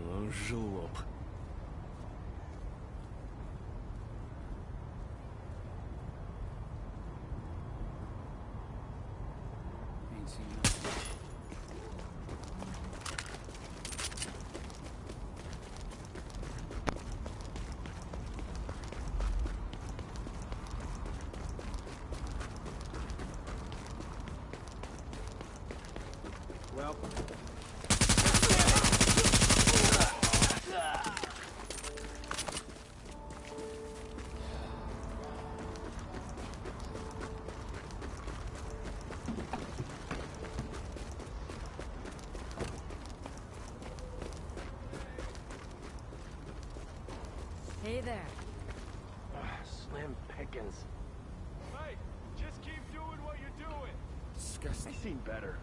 Жлоб. Ain't seen nothing. Welcome. Hey there. Slim pickings. Hey, just keep doing what you're doing. Disgusting. I've seen better.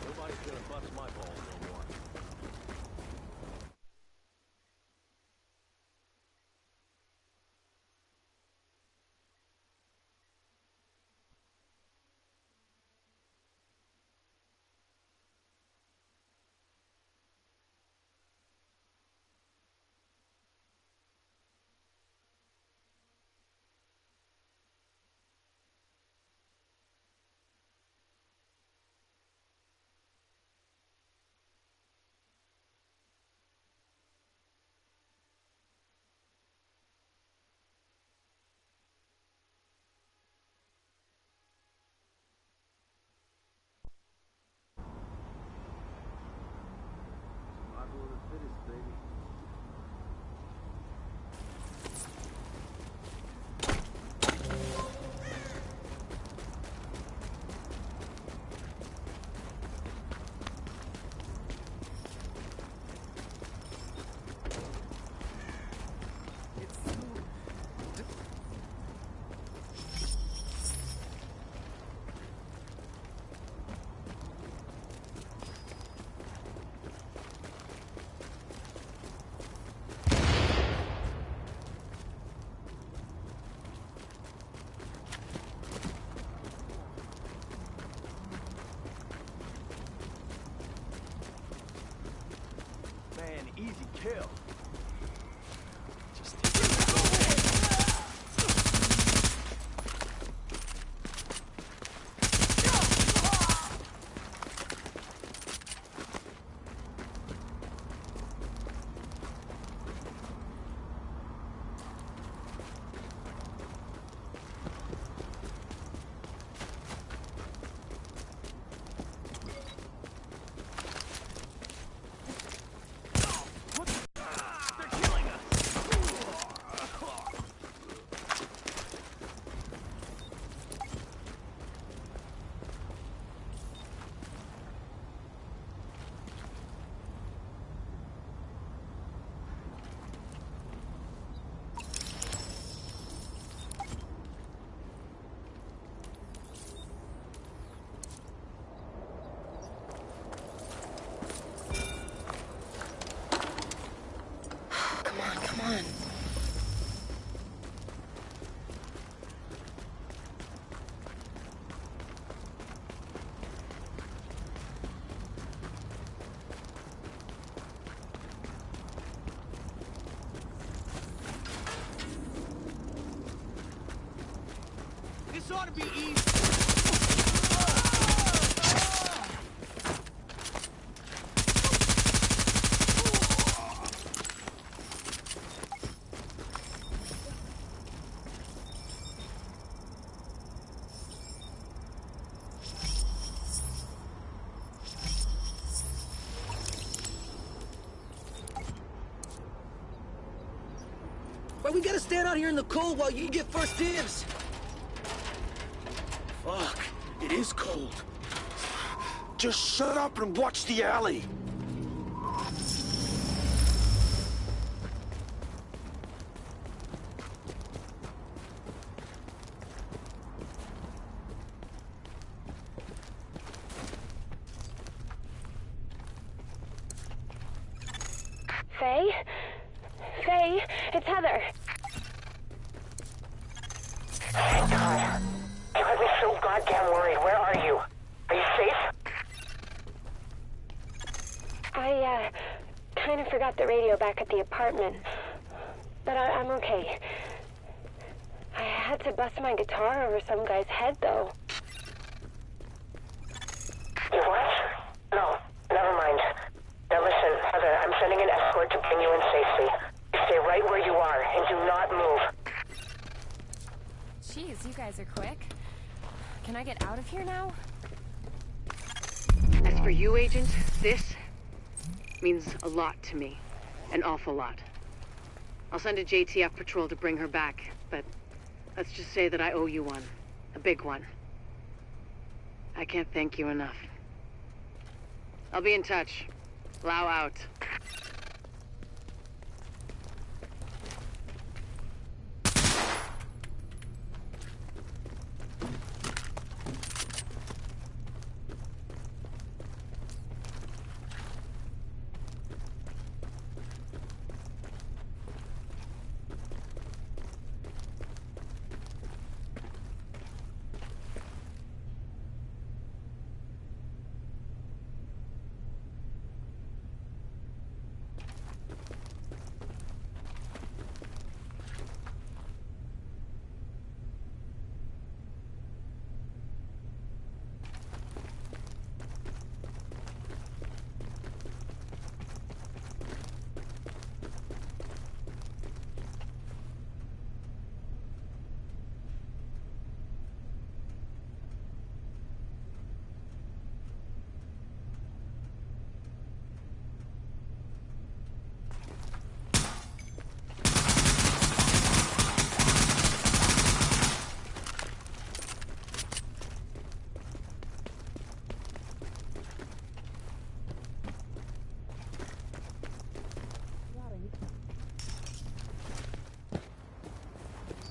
Nobody's gonna bust my balls no more. Survival of the fittest, baby. Man, easy kill. Just they're killing us. Come on, come on. This ought to be easy. Why we gotta stand out here in the cold while you get first dibs? Fuck, it is cold. Just shut up and watch the alley. Faye? Faye, it's Heather. Thank God. You had me so goddamn worried. Where are you? Are you safe? I, kind of forgot the radio back at the apartment. But I'm okay. I had to bust my guitar over some guy's head, though. You what? No, never mind. Now listen, Heather, I'm sending an escort to bring you in safely. Stay right where you are and do not move. Jeez, you guys are quick. Can I get out of here now? As for you, Agent, this means a lot to me. An awful lot. I'll send a JTF patrol to bring her back, but let's just say that I owe you one. A big one. I can't thank you enough. I'll be in touch. Lau out.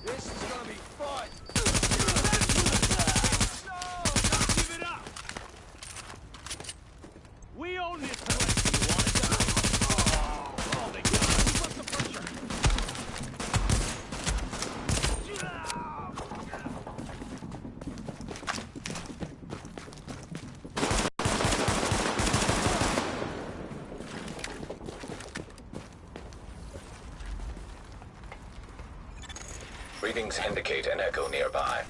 This is gonna be fun! No! Don't give it up! We own this place! You wanna die? Oh my God! Keep up the pressure! Readings indicate an echo nearby.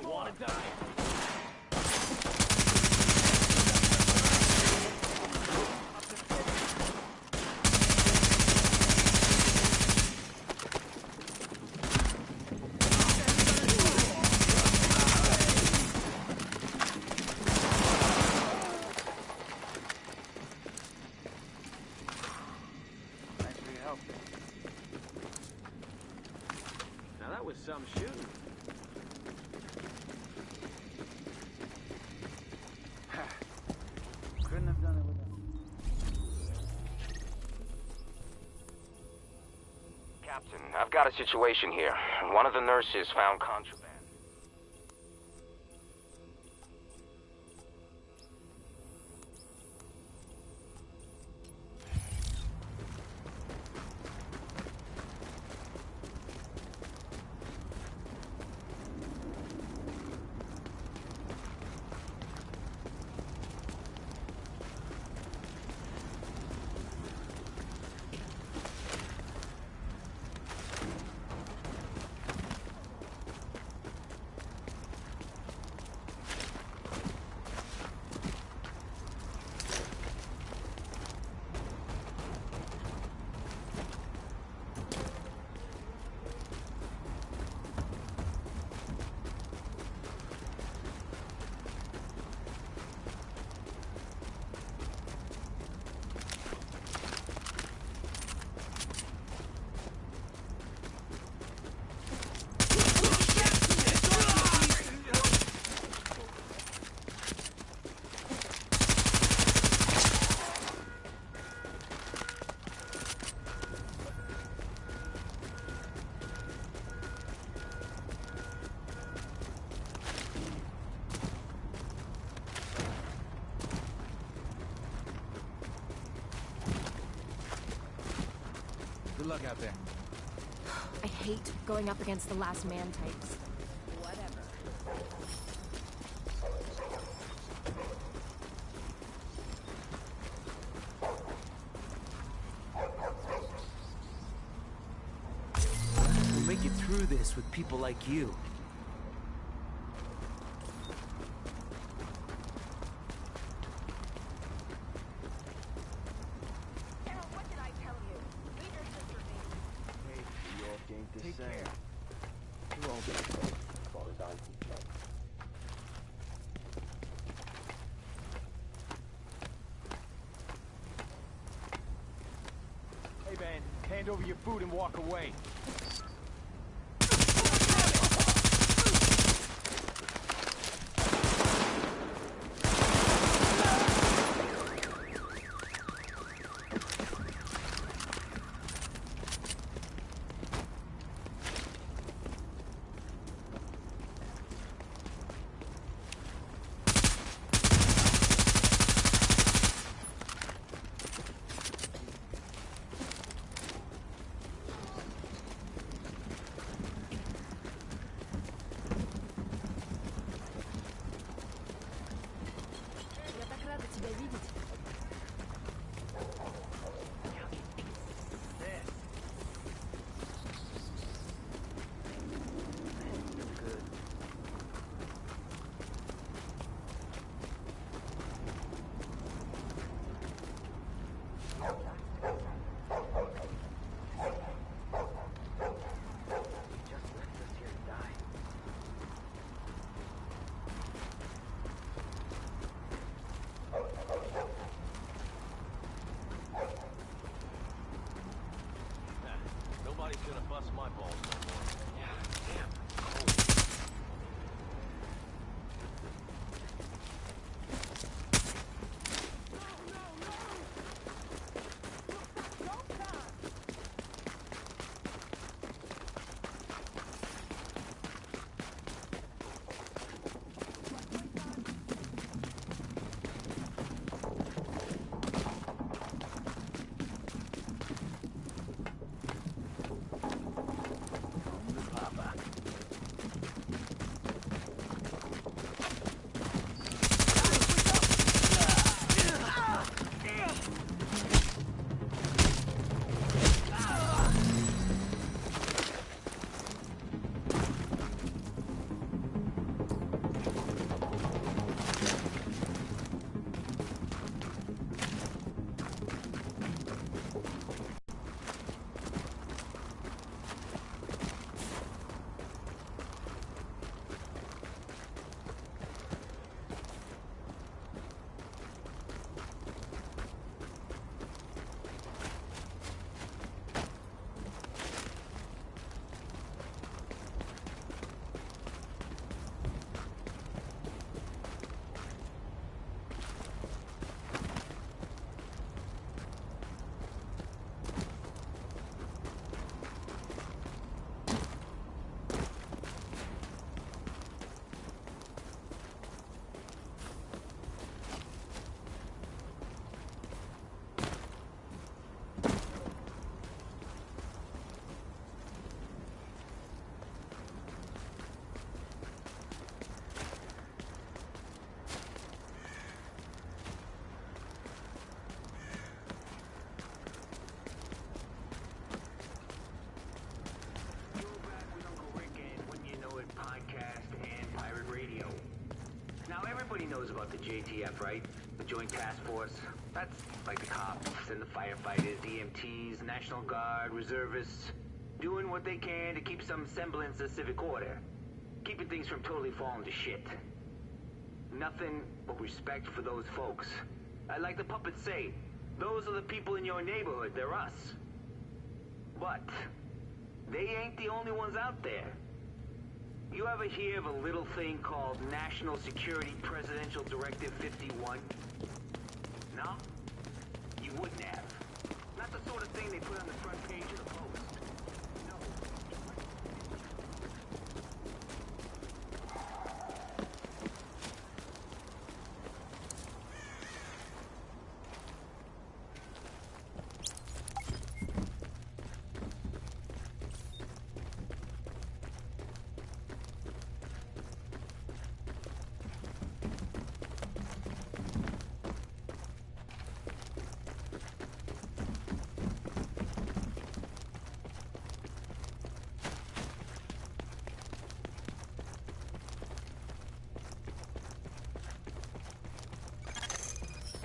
You wanna die? Thanks for your help. Now that was some shooting. Couldn't have done it without. Captain, I've got a situation here. One of the nurses found contraband. Good luck out there. I hate going up against the last man types. Whatever. We'll make it through this with people like you. Hey, man, hand over your food and walk away. Я так рада тебя видеть. Nobody's gonna bust my balls no more. Yeah, damn. Everybody knows about the JTF, right? The Joint Task Force. That's like the cops and the firefighters, EMTs, National Guard, reservists, doing what they can to keep some semblance of civic order. Keeping things from totally falling to shit. Nothing but respect for those folks. Like the puppets say, those are the people in your neighborhood, they're us. But they ain't the only ones out there. You ever hear of a little thing called National Security Presidential Directive 51? No? You wouldn't have. Not the sort of thing they put on the front page of the Post. No.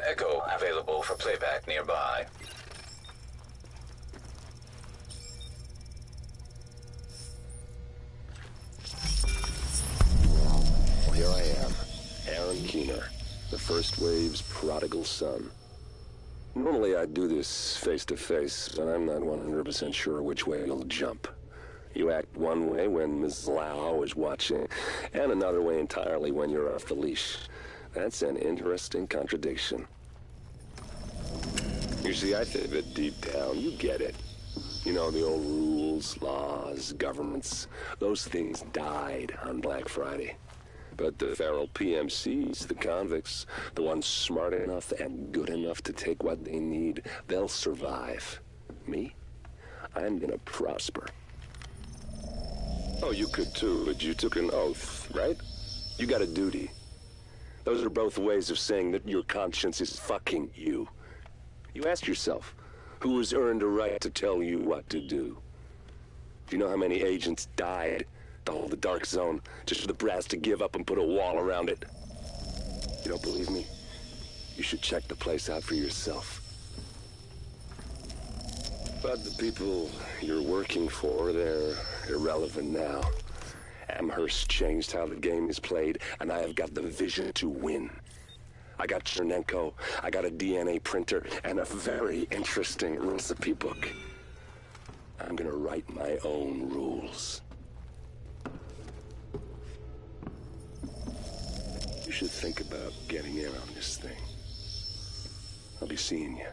Echo available for playback nearby. Here I am, Aaron Keener, the First Wave's prodigal son. Normally I'd do this face-to-face, but I'm not 100% sure which way you'll jump. You act one way when Ms. Lau is watching, and another way entirely when you're off the leash. That's an interesting contradiction. You see, I think that deep down, you get it. You know, the old rules, laws, governments, those things died on Black Friday. But the feral PMCs, the convicts, the ones smart enough and good enough to take what they need, they'll survive. Me? I'm gonna prosper. Oh, you could too, but you took an oath, right? You got a duty. Those are both ways of saying that your conscience is fucking you. You ask yourself, who has earned a right to tell you what to do? Do you know how many agents died to hold the Dark Zone just for the brass to give up and put a wall around it? You don't believe me? You should check the place out for yourself. But the people you're working for, they're irrelevant now. Amherst changed how the game is played, and I have got the vision to win. I got Chernenko, I got a DNA printer, and a very interesting recipe book. I'm gonna write my own rules. You should think about getting in on this thing. I'll be seeing you.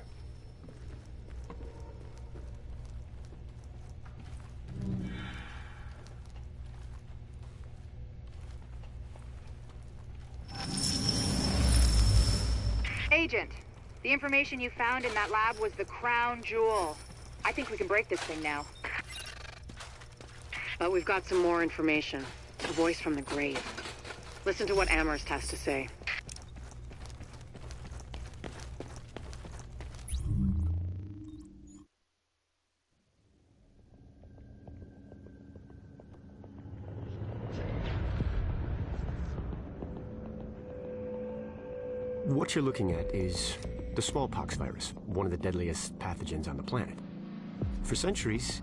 Agent, the information you found in that lab was the crown jewel. I think we can break this thing now. But we've got some more information. A voice from the grave. Listen to what Amherst has to say. What you're looking at is the smallpox virus, one of the deadliest pathogens on the planet. For centuries,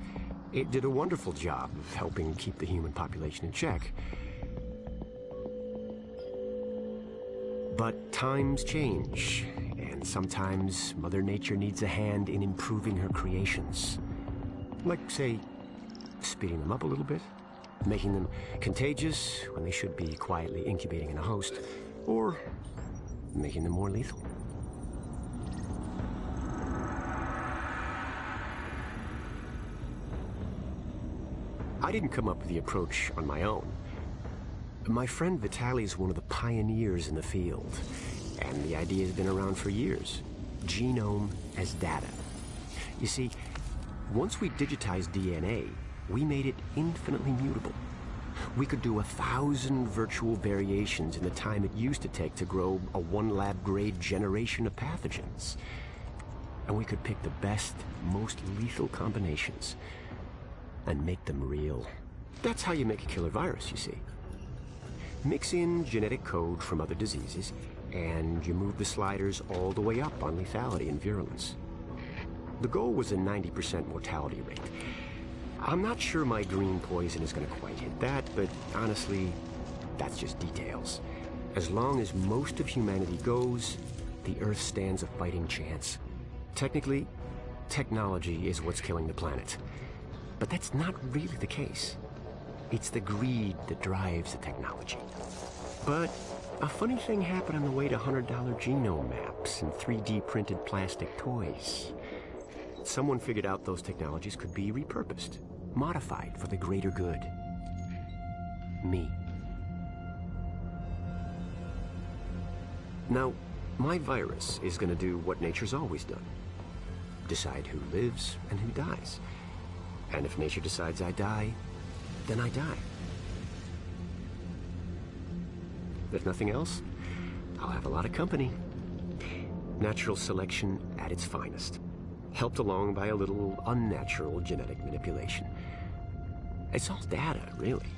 it did a wonderful job of helping keep the human population in check. But times change, and sometimes Mother Nature needs a hand in improving her creations. Like, say, speeding them up a little bit, making them contagious when they should be quietly incubating in a host, or making them more lethal. I didn't come up with the approach on my own. My friend Vitaly is one of the pioneers in the field, and the idea has been around for years. Genome as data. You see, once we digitized DNA, we made it infinitely mutable. We could do 1,000 virtual variations in the time it used to take to grow a one-lab-grade generation of pathogens. And we could pick the best, most lethal combinations and make them real. That's how you make a killer virus, you see. Mix in genetic code from other diseases, and you move the sliders all the way up on lethality and virulence. The goal was a 90% mortality rate. I'm not sure my green poison is going to quite hit that, but honestly, that's just details. As long as most of humanity goes, the Earth stands a fighting chance. Technically, technology is what's killing the planet. But that's not really the case. It's the greed that drives the technology. But a funny thing happened on the way to $100 genome maps and 3D printed plastic toys. Someone figured out those technologies could be repurposed, modified for the greater good. Me. Now, my virus is going to do what nature's always done. Decide who lives and who dies. And if nature decides I die, then I die. If nothing else, I'll have a lot of company. Natural selection at its finest, helped along by a little unnatural genetic manipulation. It's all data, really.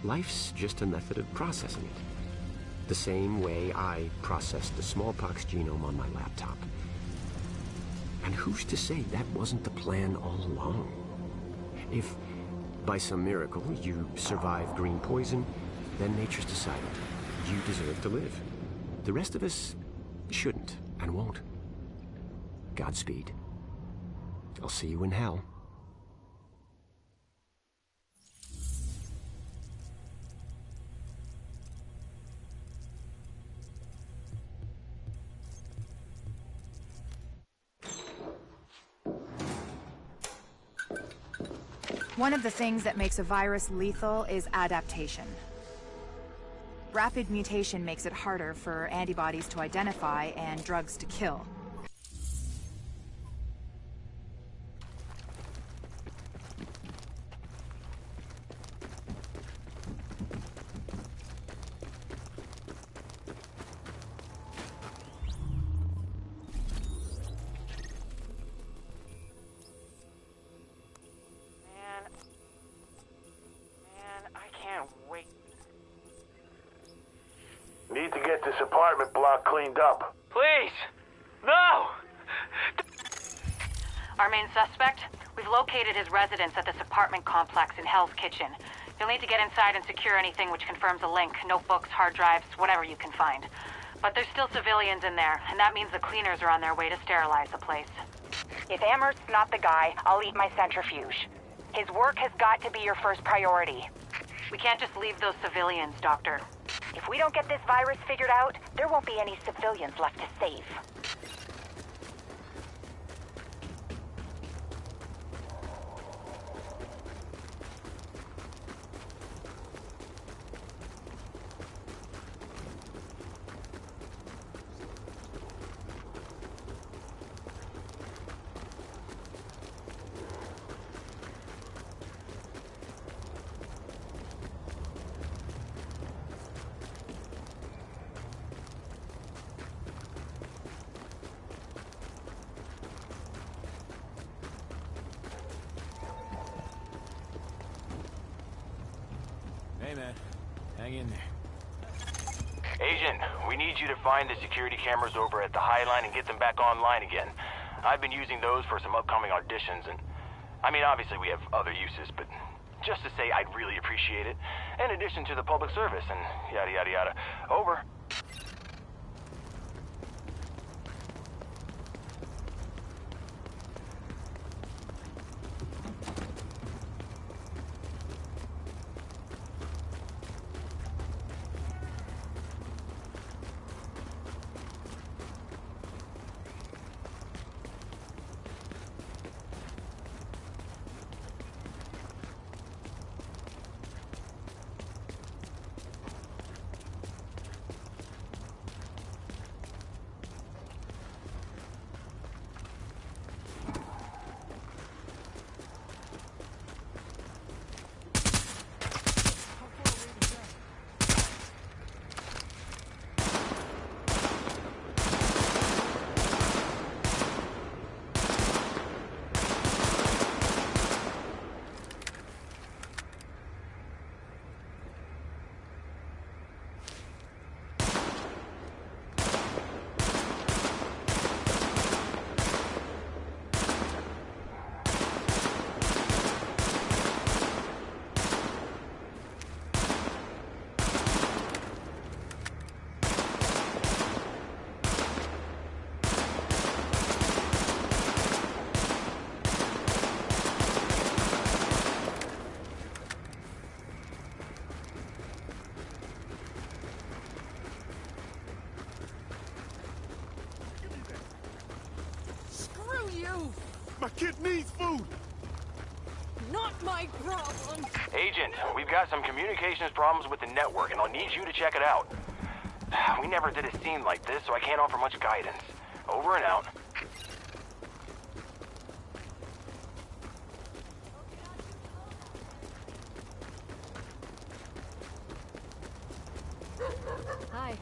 Life's just a method of processing it. The same way I processed the smallpox genome on my laptop. And who's to say that wasn't the plan all along? If, by some miracle, you survive green poison, then nature's decided you deserve to live. The rest of us shouldn't and won't. Godspeed. I'll see you in hell. One of the things that makes a virus lethal is adaptation. Rapid mutation makes it harder for antibodies to identify and drugs to kill. Need to get this apartment block cleaned up. Please! No! Our main suspect? We've located his residence at this apartment complex in Hell's Kitchen. You'll need to get inside and secure anything which confirms a link. Notebooks, hard drives, whatever you can find. But there's still civilians in there, and that means the cleaners are on their way to sterilize the place. If Amherst's not the guy, I'll eat my centrifuge. His work has got to be your first priority. We can't just leave those civilians, Doctor. If we don't get this virus figured out, there won't be any civilians left to save. Hey, man. Hang in there. Agent, we need you to find the security cameras over at the High Line and get them back online again. I've been using those for some upcoming auditions, and... I mean, obviously we have other uses, but just to say I'd really appreciate it. In addition to the public service and yada yada yada. Over. My kid needs food! Not my problem! Agent, we've got some communications problems with the network, and I'll need you to check it out. We never did a scene like this, so I can't offer much guidance. Over and out. Hi.